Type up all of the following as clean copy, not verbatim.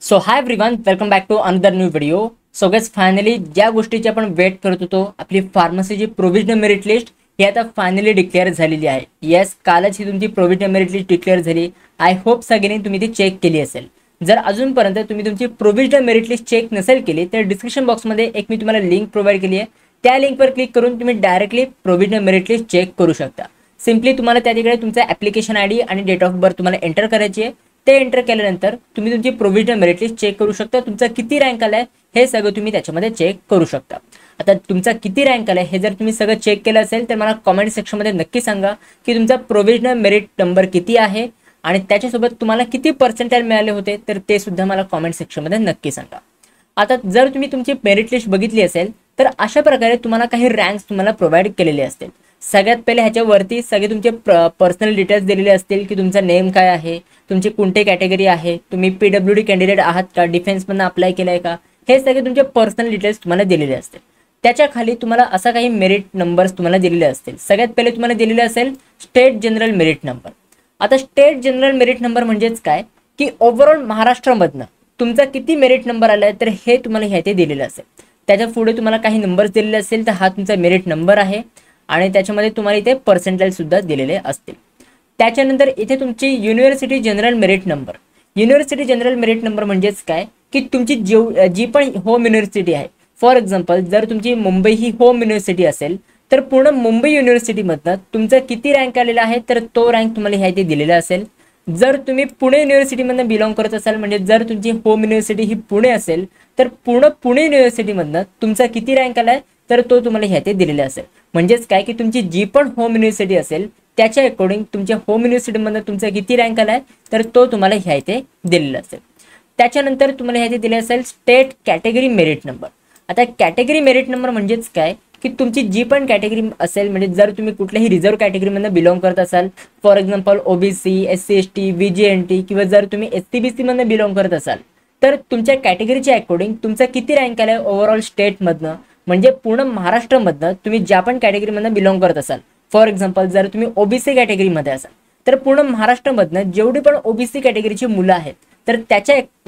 So hi everyone, welcome back to another new video. So guys, finally ज्या गोष्टीची आपण wait करत होतो, आपली फार्मसीची प्रोव्हिजनल मेरिट लिस्ट ही आता फायनली डिक्लेअर झालेली आहे. येस, कालच ही तुमची प्रोव्हिजनल मेरिट लिस्ट डिक्लेअर झाली. आय होप सगळ्यांनी तुम्ही ती चेक केली असेल. जर अजूनपर्यंत तुम्ही तुमची प्रोव्हिजनल मेरिट लिस्ट चेक नसेल केली तर डिस्क्रिप्शन बॉक्समध्ये एक मी तुम्हाला लिंक प्रोव्हाइड केली आहे. त्या लिंकवर क्लिक करून तुम्ही directly provisional merit list check करू शकता. सिम्पली तुम्हाला त्या ठिकाणी तुमचा ॲप्लिकेशन आयडी आणि डेट ऑफ बर्थ तुम्हाला एंटर करायची आहे. ते एंटर केल्यानंतर तुम्ही तुमची प्रोव्हिजनल मेरिट लिस्ट चेक करू शकता. तुमचा किती रँक आलाय हे सगळं तुम्ही त्याच्यामध्ये चेक करू शकता. आता तुमचा किती रँक आलाय हे जर तुम्ही सगळं चेक केलं असेल तर मला कमेंट सेक्शनमध्ये नक्की सांगा की तुमचा प्रोव्हिजनल मेरिट नंबर किती आहे आणि त्याच्यासोबत तुम्हाला किती पर्सेंटाइल मिळाले होते, तर ते सुद्धा मला कमेंट सेक्शनमध्ये नक्की सांगा. आता जर तुम्ही तुमची मेरिट लिस्ट बघितली असेल तर अशा प्रकारे तुम्हाला काही रँक्स तुम्हाला प्रोव्हाइड केलेले असतील. सगळ्यात पहिले ह्याच्यावरती सगळे तुमचे पर्सनल डिटेल्स दिलेले असतील की तुमचा नेम काय आहे, तुमची कोणती कॅटेगरी आहे, तुम्ही PWD कॅन्डिडेट आहात का, डिफेन्समधून अप्लाय केलं आहे का, हे सगळे तुमचे पर्सनल डिटेल्स तुम्हाला दिलेले असतील. त्याच्या खाली तुम्हाला असा काही मेरिट नंबर्स तुम्हाला दिलेले असतील. सगळ्यात पहिले तुम्हाला दिलेले असेल स्टेट जनरल मेरिट नंबर. आता स्टेट जनरल मेरिट नंबर म्हणजेच काय की ओव्हरऑल महाराष्ट्रामधनं तुमचा किती मेरिट नंबर आला आहे तर हे तुम्हाला ह्या ते दिलेलं असेल. त्याच्या पुढे तुम्हाला काही नंबर्स दिलेले असेल तर हा तुमचा मेरिट नंबर आहे आणि त्याच्यामध्ये तुम्हाला इथे पर्सेंटाइल सुद्धा दिलेले असतील. त्याच्यानंतर इथे तुमची university general merit number. University general merit number म्हणजेच काय की तुमची जी पण होम युनिव्हर्सिटी आहे. फॉर एक्झाम्पल जर तुमची मुंबई ही होम युनिव्हर्सिटी असेल तर पूर्ण मुंबई युनिव्हर्सिटीमधनं तुमचा किती रँक आलेला आहे तर तो रँक तुम्हाला ह्या इथे दिलेला असेल. जर तुम्ही पुणे युनिव्हर्सिटीमधनं बिलॉंग करत असाल, म्हणजे जर तुमची होम युनिव्हर्सिटी ही पुणे असेल तर पूर्ण पुणे युनिव्हर्सिटीमधनं तुमचा किती रँक आलाय तर तो तुम्हाला ह्या इथे दिलेला असेल. म्हणजेच काय की तुमची जी पण होम युनिव्हर्सिटी असेल त्याच्या अकॉर्डिंग तुमच्या होम युनिव्हर्सिटीमधनं तुमचा किती रँक आलाय तर तो तुम्हाला ह्या इथे दिलेला असेल. त्याच्यानंतर तुम्हाला ह्या इथे दिले असेल स्टेट कॅटेगरी मेरिट नंबर. आता कॅटेगरी मेरिट नंबर म्हणजेच काय की तुमची जी पण कॅटेगरी असेल, म्हणजे जर तुम्ही कुठल्याही रिझर्व्ह कॅटेगरीमधनं बिलॉंग करत असाल, for example OBC, SC ST, VGNT किंवा जर तुम्ही SC BC मधनं बिलॉंग करत असाल तर तुमच्या कॅटेगरीच्या अकॉर्डिंग तुमचा किती रँक आलाय ओव्हरऑल स्टेटमधनं, म्हणजे पूर्ण महाराष्ट्रामधनं तुम्ही ज्या पण कॅटेगरीमधनं बिलॉंग करत असाल. फॉर एक्झाम्पल जर तुम्ही OBC कॅटेगरीमध्ये असाल तर पूर्ण महाराष्ट्रामधनं जेवढी पण OBC कॅटेगरीची मुलं आहेत तर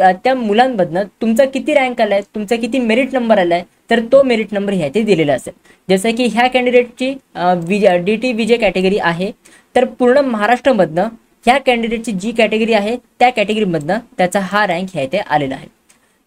त्या मुलांमधनं तुमचा किती रँक आलाय, तुमचा किती मेरिट नंबर आलाय तर तो मेरिट नंबर ह्या इथे दिलेला असेल. जसं की ह्या कॅन्डिडेटची DT VJ कॅटेगरी आहे तर पूर्ण महाराष्ट्रामधनं ह्या कॅन्डिडेटची जी कॅटेगरी आहे त्या कॅटेगरीमधनं त्याचा हा रँक ह्या इथे आलेला आहे.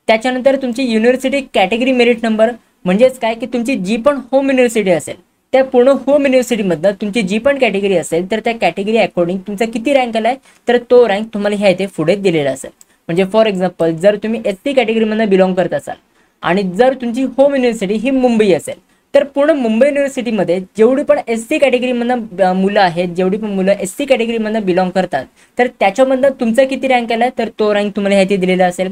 त्याच्यानंतर तुमची युनिव्हर्सिटी कॅटेगरी मेरिट नंबर म्हणजेच काय की तुमची जी पण होम युनिव्हर्सिटी असेल त्या पूर्ण होम युनिव्हर्सिटीमधनं तुमची जी पण कॅटेगरी असेल तर त्या कॅटेगरी अकॉर्डिंग तुमचा किती रँक आलाय तर तो रँक तुम्हाला ह्या इथे पुढे दिलेला असेल. म्हणजे फॉर एक्झाम्पल जर तुम्ही SC कॅटेगरीमधनं बिलॉंग करत असाल आणि जर तुमची होम युनिव्हर्सिटी ही मुंबई असेल तर पूर्ण मुंबई युनिव्हर्सिटीमध्ये जेवढी पण SC कॅटेगरीमधनं मुलं आहेत, जेवढी पण मुलं SC कॅटेगरीमधनं बिलॉंग करतात तर त्याच्यामधनं तुमचा किती रँक आलाय तर तो रँक तुम्हाला ह्या इथे दिलेला असेल.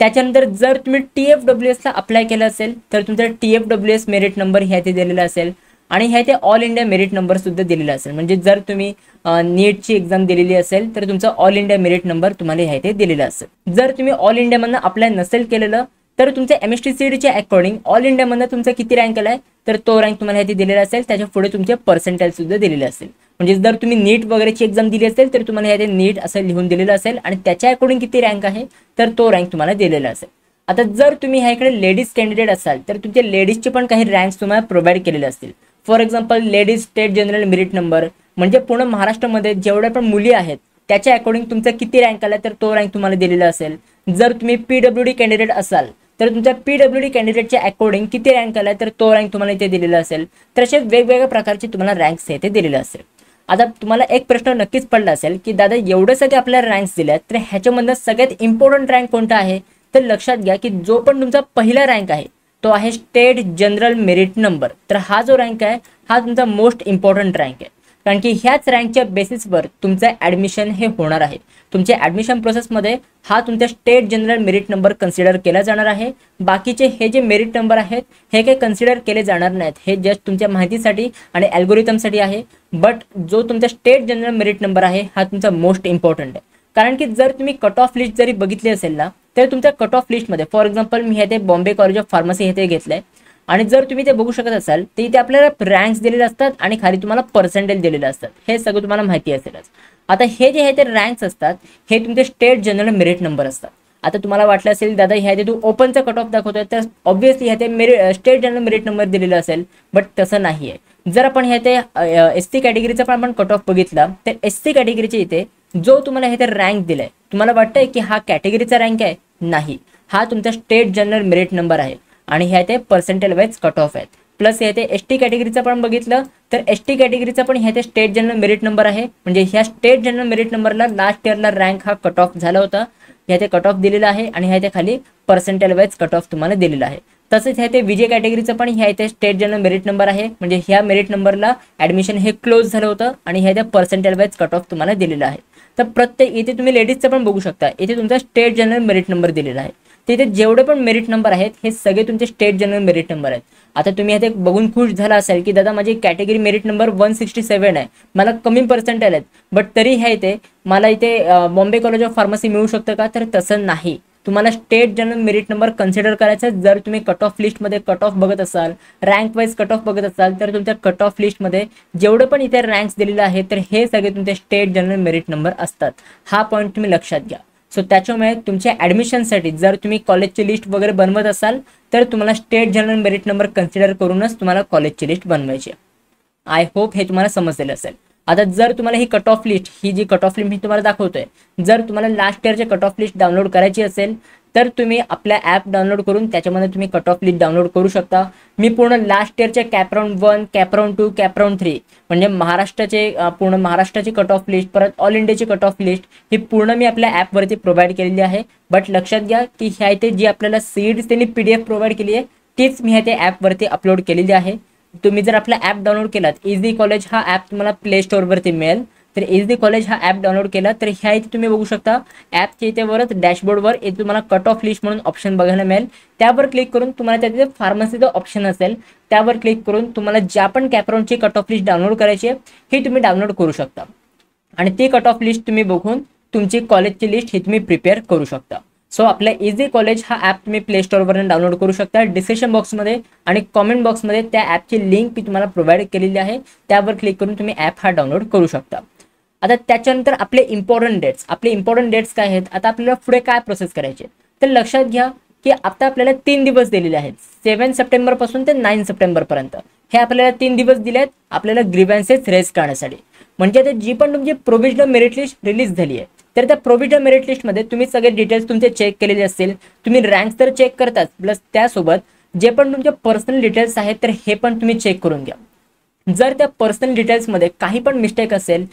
त्याच्यानंतर जर तुम्ही TFWSला अप्लाय केलं असेल तर तुमचा TFWS मेरिट नंबर ह्या इथे दिलेला असेल आणि ह्या इथे ऑल इंडिया मेरिट नंबर सुद्धा दिलेला असेल. म्हणजे जर तुम्ही नीटची एक्झाम दिलेली असेल तर तुमचा ऑल इंडिया मेरिट नंबर तुम्हाला ह्या इथे दिलेला असेल. जर तुम्ही ऑल इंडियामधनं अप्लाय नसेल केलेलं तर तुमच्या MSTCDच्या अकॉर्डिंग ऑल इंडियामधनं तुमचा किती रँक आलाय तर तो रँक तुम्हाला ह्या इथे दिलेला असेल. त्याच्या पुढे तुमचे पर्सेंटाइल सुद्धा दिलेले असेल. म्हणजे जर तुम्ही नीट वगैरेची एक्झाम दिली असेल तर तुम्हाला ह्या नीट असं लिहून दिलेलं असेल आणि त्याच्या अकॉर्डिंग किती रँक आहे तर तो रँक तुम्हाला दिलेला असेल. आता जर तुम्ही ह्या इकडे लेडीज कॅन्डिडेट असाल तर तुमच्या लेडीजचे पण काही रँक्स तुम्हाला प्रोव्हाइड केलेले असतील. For example ladies state general merit number म्हणजे पूर्ण महाराष्ट्रामध्ये जेवढ्या पण मुली आहेत त्याच्या अकॉर्डिंग तुमचा किती रँक आला तर तो रँक तुम्हाला दिलेला असेल. जर तुम्ही PWD कॅन्डिडेट असाल तर तुमच्या PWD कॅन्डिडेटच्या अकॉर्डिंग किती रँक आला तर तो रँक तुम्हाला इथे दिलेला असेल. तर असे वेगवेगळ्या प्रकारचे तुम्हाला रँक्स इथे दिलेले असेल. आता तुम्हाला एक प्रश्न नक्कीच पडला असेल की दादा एवढ्यासाठी आपल्याला रँक्स दिल्यात तर ह्याच्यामधनं सगळ्यात इम्पॉर्टंट रँक कोणता आहे, तर लक्षात घ्या की जो पण तुमचा पहिला रँक आहे तो आहे स्टेट जनरल मेरिट नंबर. तर हा जो रँक आहे हा तुमचा मोस्ट इम्पॉर्टंट रँक आहे, कारण की ह्याच रँकच्या बेसिसवर तुमचं ॲडमिशन हे होणार आहे. तुमच्या ॲडमिशन प्रोसेसमध्ये हा तुमच्या state general merit number consider केला जाणार आहे. बाकीचे हे जे मेरिट नंबर आहेत हे काही कन्सिडर केले जाणार नाहीत. हे जस्ट तुमच्या माहितीसाठी आणि अल्गोरिथमसाठी आहे. बट जो तुमचा स्टेट जनरल मेरिट नंबर आहे हा तुमचा मोस्ट इम्पॉर्टंट आहे. कारण की जर तुम्ही कट ऑफ लिस्ट जरी बघितली असेल ना तर तुमच्या कट ऑफ लिस्टमध्ये फॉर एक्झाम्पल मी हे बॉम्बे कॉलेज ऑफ फार्मसी हे घेतलंय आणि जर तुम्ही ते बघू शकत असाल तर इथे आपल्याला रँक्स दिलेले असतात आणि खाली तुम्हाला पर्सेंटेज दिलेले असतात. हे सगळं तुम्हाला माहिती असेलच. आता हे जे आहे ते रँक्स असतात हे तुमचे स्टेट जनरल मेरिट नंबर असतात. आता तुम्हाला वाटलं असेल दादा ह्या तू ओपनचा कट ऑफ दाखवतोय, तर ऑब्व्हियसली ह्या स्टेट जनरल मेरिट नंबर दिलेला असेल, बट तसं नाही आहे. जर आपण ह्या एससी कॅटेगरीचा पण आपण कट ऑफ बघितला, तर एससी कॅटेगरीच्या इथे जो तुम्हाला ह्या रँक दिलाय, तुम्हाला वाटतंय की हा कॅटेगरीचा रँक आहे, नाही, हा तुमचा स्टेट जनरल मेरिट नंबर आहे आणि ह्या ते पर्सेंटेज वाईज कट ऑफ आहेत. प्लस ह्या ते एसटी कॅटेगरीचं पण बघितलं तर एसटी कॅटेगरीचा पण ह्या ते स्टेट जनरल मेरिट नंबर आहे, म्हणजे ह्या स्टेट जनरल मेरिट नंबरला लास्ट इयरला रँक हा कट ऑफ झाला होता, ह्या ते कट ऑफ दिलेला आहे आणि ह्या ते खाली पर्सेंटेज वाईज कट ऑफ तुम्हाला दिलेला आहे. तसेच ह्या ते विजय कॅटेगरीचं पण ह्या इथे स्टेट जनरल मेरिट नंबर आहे, म्हणजे ह्या मेरिट नंबरला ऍडमिशन हे क्लोज झालं होतं आणि ह्या ते पर्सेंटेज वाईज कट ऑफ तुम्हाला दिलेला आहे. तर प्रत्येक इथे तुम्ही लेडीजचं पण बघू शकता, इथे तुमचा स्टेट जनरल मेरिट नंबर दिलेला आहे. तिथे जेवढे पण मेरिट नंबर आहेत हे सगळे तुमचे स्टेट जनरल मेरिट नंबर आहेत. आता तुम्ही इथे बघून खुश झाला असेल की दादा माझी कॅटेगरी मेरिट नंबर 167 आहे, मला कमी पर्सेंटेज आहेत, बट तरी ह्या इथे मला इथे बॉम्बे कॉलेज ऑफ फार्मसी मिळू शकतं का, तर तसं नाही. तुम्हाला state general merit number consider करायचा. जर तुम्ही कट ऑफ लिस्टमध्ये कट ऑफ बघत असाल, रँक वाईज कट ऑफ बघत असाल, तर तुमच्या कट ऑफ लिस्टमध्ये जेवढे पण इथे रँक्स दिलेले आहेत तर हे सगळे तुमचे स्टेट जनरल मेरिट नंबर असतात. हा पॉईंट तुम्ही लक्षात घ्या. सो त्याच्यामुळे तुमच्या ॲडमिशनसाठी जर तुम्ही कॉलेजची लिस्ट वगैरे बनवत असाल तर तुम्हाला state general merit number consider करूनच तुम्हाला कॉलेजची लिस्ट बनवायची. आय होप हे तुम्हाला समजलेलं असेल. आता जर तुम्हाला ही कट ऑफ लिस्ट, ही जी कट ऑफ लिस्ट मी तुम्हाला दाखवतोय, जर तुम्हाला लास्ट इयरचे कट ऑफ लिस्ट डाउनलोड करायची असेल तर तुम्ही आपल्या ॲप डाउनलोड करून त्याच्यामध्ये तुम्ही कट ऑफ लिस्ट डाउनलोड करू शकता. मी पूर्ण लास्ट इयरचे कॅपराउंड 1, कॅपराउंड 2, कॅपराउंड 3 म्हणजे महाराष्ट्राचे पूर्ण महाराष्ट्राची कट ऑफ लिस्ट, परत ऑल इंडियाची कट ऑफ लिस्ट ही पूर्ण मी आपल्या ॲपवरती प्रोव्हाइड केलेली आहे. बट लक्षात घ्या की ह्या इथे जी आपल्याला सीड्स त्यांनी PDF प्रोव्हाइड केली आहे तीच मी ह्या ते ॲपवरती अपलोड केलेली आहे. तुम्ही जर आपला ॲप डाउनलोड केलात, इझी कॉलेज हा ॲप तुम्हाला प्ले स्टोअरवरती मिळेल, तर इझी कॉलेज हा ॲप डाउनलोड केला तर ह्या इथे तुम्ही बघू शकता ॲपच्या इथे वरच डॅशबोर्डवर इथे तुम्हाला कट ऑफ लिस्ट म्हणून ऑप्शन बघायला मिळेल. त्यावर क्लिक करून तुम्हाला त्याचे फार्मसीचं ऑप्शन असेल, त्यावर क्लिक करून तुम्हाला ज्या पण कॅपराउंडची कट ऑफ लिस्ट डाउनलोड करायची आहे ही तुम्ही डाउनलोड करू शकता आणि ती कट ऑफ लिस्ट तुम्ही बघून तुमची कॉलेजची लिस्ट ही तुम्ही प्रिपेअर करू शकता. सो आपल्या इझी कॉलेज हा ॲप तुम्ही प्ले स्टोअरवरून डाउनलोड करू शकता. डिस्क्रिप्शन बॉक्समध्ये आणि कॉमेंट बॉक्समध्ये त्या ॲपची लिंक मी तुम्हाला प्रोव्हाइड केलेली आहे, त्यावर क्लिक करून तुम्ही ॲप हा डाउनलोड करू शकता. आता त्याच्यानंतर आपले इम्पॉर्टंट डेट्स काय आहेत, आता आपल्याला पुढे काय प्रोसेस करायचे तर लक्षात घ्या की आता आपल्याला 3 दिवस दिलेले आहेत, 7 सप्टेंबरपासून ते 9 सप्टेंबरपर्यंत हे आपल्याला 3 दिवस दिले आहेत आपल्याला ग्रीव्हन्सेस रेज करण्यासाठी. म्हणजे आता जी पण तुमची प्रोव्हिजनल मेरिट लिस्ट रिलीज झाली आहे तर त्या प्रोव्हिजनल मेरिट लिस्टमध्ये तुम्ही सगळे डिटेल्स तुमचे चेक केलेले असतील, तुम्ही रँक्स तर चेक करताच, प्लस त्यासोबत जे पण तुमचे पर्सनल डिटेल्स आहेत तर हे पण तुम्ही चेक करून घ्या. जर त्या पर्सनल डिटेल्समध्ये काही पण मिस्टेक असेल,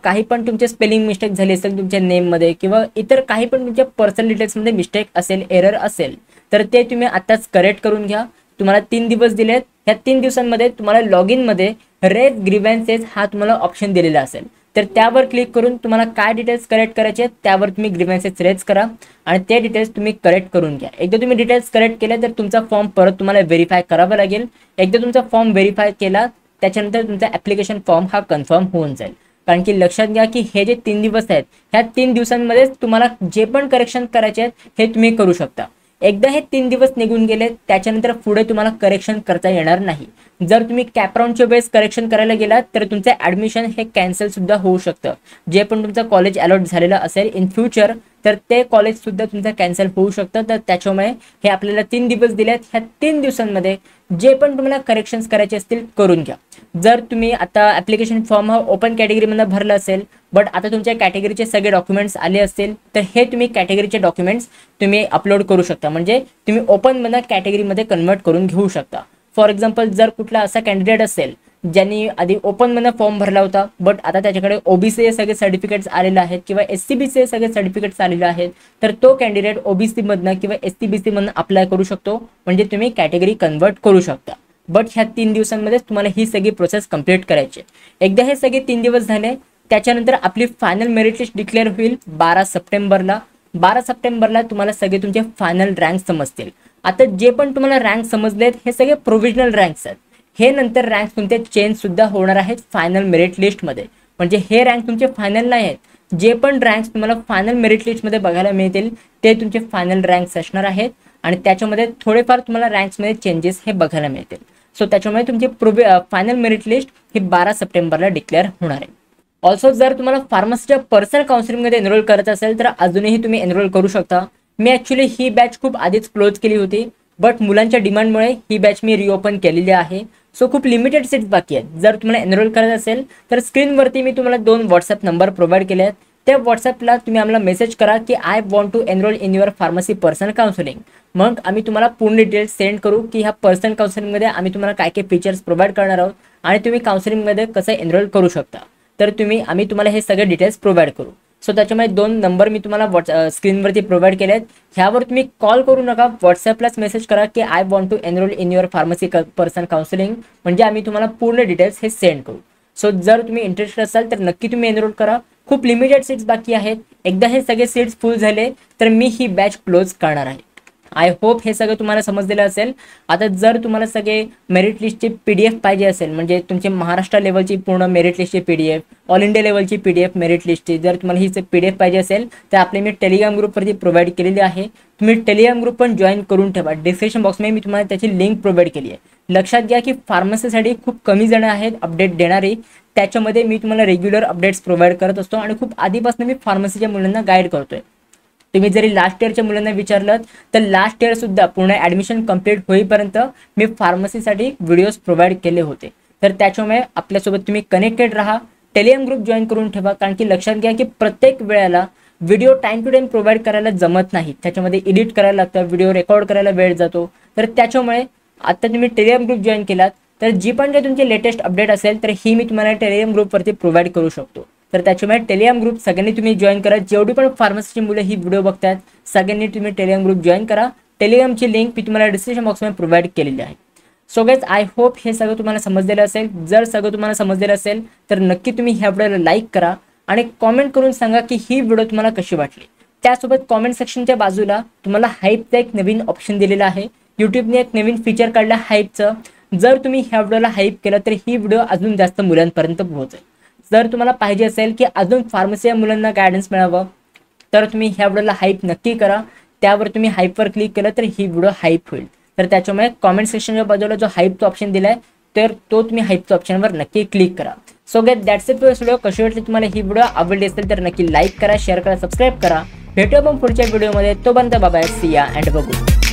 काही पण तुमचे स्पेलिंग मिस्टेक झाली असेल तुमच्या नेममध्ये किंवा इतर काही पण तुमच्या पर्सनल डिटेल्समध्ये मिस्टेक असेल, एरर असेल, तर ते तुम्ही आत्ताच करेक्ट करून घ्या. तुम्हाला 3 दिवस दिलेत, ह्या 3 दिवसांमध्ये तुम्हाला लॉग इनमध्ये रेज ग्रीव्हन्सेस हा तुम्हाला ऑप्शन दिलेला असेल, तर त्यावर क्लिक करून तुम्हाला काय डिटेल्स करेक्ट करायचे आहेत त्यावर तुम्ही ग्रीव्हन्सेस रेज करा आणि ते डिटेल्स तुम्ही करेक्ट करून घ्या. एकदा तुम्ही डिटेल्स करेक्ट केले तर तुमचा फॉर्म परत तुम्हाला व्हेरीफाय करावा लागेल. एकदा तुमचा फॉर्म व्हेरीफाय केला त्याच्यानंतर तुमचा ॲप्लिकेशन फॉर्म हा कन्फर्म होऊन जाईल. कारण की लक्षात घ्या की हे जे 3 दिवस आहेत ह्या 3 दिवसांमध्येच तुम्हाला जे पण करेक्शन करायचे आहेत हे तुम्ही करू शकता. एकदा हे 3 दिवस निघून गेले त्याच्यानंतर पुढे तुम्हाला करेक्शन करता येणार नाही. जर तुम्ही कॅपराउंडच्या बेस करेक्शन करायला गेलात तर तुमचं ॲडमिशन हे कॅन्सल सुद्धा होऊ शकतं. जे पण तुमचं कॉलेज अलॉट झालेलं असेल इन फ्युचर तर ते कॉलेज सुद्धा तुमचं कॅन्सल होऊ शकतं. तर त्याच्यामुळे हे आपल्याला 3 दिवस दिलेत, ह्या 3 दिवसांमध्ये जे पण तुम्हाला करेक्शन्स करायचे असतील करून घ्या. जर तुम्ही आता ॲप्लिकेशन फॉर्म हा ओपन कॅटेगरीमध्ये भरला असेल बट आता तुमच्या कॅटेगरीचे सगळे डॉक्युमेंट्स आले असतील तर हे तुम्ही कॅटेगरीचे डॉक्युमेंट्स तुम्ही अपलोड करू शकता, म्हणजे तुम्ही ओपनमधून कॅटेगरीमध्ये कन्वर्ट करून घेऊ शकता. फॉर एक्झाम्पल जर कुठला असा कॅन्डिडेट असेल ज्यांनी आधी ओपनमधून फॉर्म भरला होता बट आता त्याच्याकडे ओबीसी सगळे सर्टिफिकेट्स आलेले आहेत किंवा SCBC सगळे सर्टिफिकेट्स आलेले आहेत तर तो कॅन्डिडेट OBCमधनं किंवा SCBCमधनं अप्लाय करू शकतो, म्हणजे तुम्ही कॅटेगरी कन्वर्ट करू शकता. बट ह्या 3 दिवसांमध्येच तुम्हाला ही सगळी प्रोसेस कंप्लीट करायची. एकदा हे सगळे 3 दिवस झाले त्याच्यानंतर आपली फायनल मेरिट लिस्ट डिक्लेअर होईल 12 सप्टेंबरला. 12 सप्टेंबरला तुम्हाला सगळे तुमचे फायनल रँक समजतील. आता जे पण तुम्हाला रँक समजलेत हे सगळे प्रोव्हिजनल रँक्स आहेत. हे नंतर रँक तुमचे चेंज सुद्धा होणार आहेत फायनल मेरिट लिस्टमध्ये, म्हणजे हे रँक तुमचे फायनल नाही आहेत. जे पण रँक्स तुम्हाला फायनल मेरिट लिस्टमध्ये बघायला मिळतील ते तुमचे फायनल रँक्स असणार आहेत आणि त्याच्यामध्ये थोडेफार तुम्हाला रँक्समध्ये चेंजेस हे बघायला मिळतील. सो त्याच्यामुळे तुमची फायनल मेरिट लिस्ट ही 12 सप्टेंबरला डिक्लेअर होणार आहे. ऑल्सो जर तुम्हाला फार्मसीच्या पर्सनल काउन्सिलिंगमध्ये एनरोल करायचं असेल तर अजूनही तुम्ही एनरोल करू शकता. मी ॲक्च्युली ही बॅच खूप आधीच क्लोज केली होती, बट मुलांच्या डिमांडमुळे ही बॅच मी रिओपन केलेली आहे. सो खूप लिमिटेड सीट्स बाकी आहेत. जर तुम्हाला एनरोल करायचं असेल तर स्क्रीनवरती मी तुम्हाला 2 व्हॉट्सअप नंबर प्रोव्हाइड केले आहेत. त्या व्हॉट्सअपला तुम्ही आम्हाला मेसेज करा की I want to enroll in your pharmacy personal counselling. मग आम्ही तुम्हाला पूर्ण डिटेल्स सेंड करू की ह्या पर्सनल काउन्सिलिंगमध्ये आम्ही तुम्हाला काय काय फीचर्स प्रोव्हाइड करणार आहोत आणि तुम्ही काउन्सिलिंगमध्ये कसं एनरोल करू शकता. तर आम्ही तुम्हाला हे सगळे डिटेल्स प्रोव्हाइड करू. सो त्याच्यामुळे 2 नंबर मी तुम्हाला स्क्रीनवरती प्रोव्हाइड केले आहेत. ह्यावर तुम्ही कॉल करू नका, व्हॉट्सअपलाच मेसेज करा की I want to enroll in your pharmacy personal counselling, म्हणजे आम्ही तुम्हाला पूर्ण डिटेल्स हे सेंड करू. सो जर तुम्ही इंटरेस्टेड असाल तर नक्की तुम्ही एनरोल करा. खूप लिमिटेड सीट्स बाकी आहेत. एकदा हे सगळे सीट्स फुल झाले तर मी ही बॅच क्लोज करणार आहे. आय होप हे सगळं तुम्हाला समजलेलं असेल. आता जर तुम्हाला सगळे मेरिट लिस्टची PDF पाहिजे असेल, म्हणजे तुमचे महाराष्ट्र लेवलची पूर्ण मेरिट लिस्टची PDF, ऑल इंडिया लेवलची PDF मेरिट लिस्टची, जर तुम्हाला ही PDF पाहिजे असेल तर आपले मी टेलिग्राम ग्रुपवरती प्रोव्हाइड केलेली आहे. तुम्ही टेलिग्राम ग्रुप पण जॉईन करून ठेवा. डिस्क्रिप्शन बॉक्समध्ये मी तुम्हाला त्याची लिंक प्रोव्हाइड केली आहे. लक्षात घ्या की फार्मसीसाठी खूप कमी जण आहेत अपडेट देणारी. त्याच्यामध्ये मी तुम्हाला रेग्युलर अपडेट्स प्रोव्हाइड करत असतो आणि खूप आधीपासून मी फार्मसीच्या मुलांना गाईड करतोय. तुम्ही जरी लास्ट इयरच्या मुलांना विचारलं तर लास्ट इयर सुद्धा पूर्ण ॲडमिशन कंप्लीट होईपर्यंत मी फार्मसीसाठी व्हिडिओज प्रोव्हाइड केले होते. तर त्याच्यामुळे आपल्यासोबत तुम्ही कनेक्टेड राहा. टेलिग्राम ग्रुप जॉईन करून ठेवा, कारण की लक्षात घ्या की प्रत्येक वेळेला video time to time provide करायला जमत नाही. त्याच्यामध्ये एडिट करायला लागतं, व्हिडिओ रेकॉर्ड करायला वेळ जातो. तर त्याच्यामुळे आता तुम्ही टेलिग्राम ग्रुप जॉईन केलात तर जी पण काही तुमची लेटेस्ट अपडेट असेल तर ही मी तुम्हाला टेलिग्राम ग्रुपवरती प्रोव्हाइड करू शकतो. तर त्याच्यामुळे टेलिग्राम ग्रुप सगळ्यांनी तुम्ही जॉईन करा. जेवढी पण फार्मसीची मुलं ही व्हिडिओ बघतात सगळ्यांनी तुम्ही टेलिग्राम ग्रुप जॉईन करा. टेलिग्रामची लिंक मी तुम्हाला डिस्क्रिप्शन बॉक्समध्ये प्रोव्हाइड केलेली आहे. सो गाइस, आय होप हे सगळं तुम्हाला समजलेलं असेल. जर सगळं तुम्हाला समजलेलं असेल तर नक्की तुम्ही ह्या व्हिडिओला लाईक करा आणि कॉमेंट करून सांगा की ही व्हिडिओ तुम्हाला कशी वाटली. त्यासोबत कॉमेंट सेक्शनच्या बाजूला तुम्हाला हाईपचा एक नवीन ऑप्शन दिलेला आहे. यूट्यूबने एक नवीन फीचर काढलं हाईपचं. जर तुम्ही ह्या व्हिडिओला हाईप केलं तर ही व्हिडिओ अजून जास्त मुलांपर्यंत पोहोचेल. जर तुम्हाला पाहिजे असेल की अजून फार्मसीच्या मुलांना गायडन्स मिळावं तर तुम्ही ह्या व्हिडिओला हाईप नक्की करा. त्यावर तुम्ही हाईपवर क्लिक केलं तर ही व्हिडिओ हाईप होईल. तर त्याच्यामुळे कॉमेंट सेक्शनच्या बाजूला जो हाईपचा ऑप्शन दिलाय तर तो तुम्ही हाईपच्या ऑप्शनवर नक्की क्लिक करा. So guys, that's it for this video. कशी वाटली तुम्हाला ही व्हिडिओ? आवडली असेल तर नक्की लाईक करा, शेअर करा, सबस्क्राईब करा. भेटूया आपण पुढच्या व्हिडिओमध्ये. तोपर्यंत बाय बाय, सी या अँड बघू.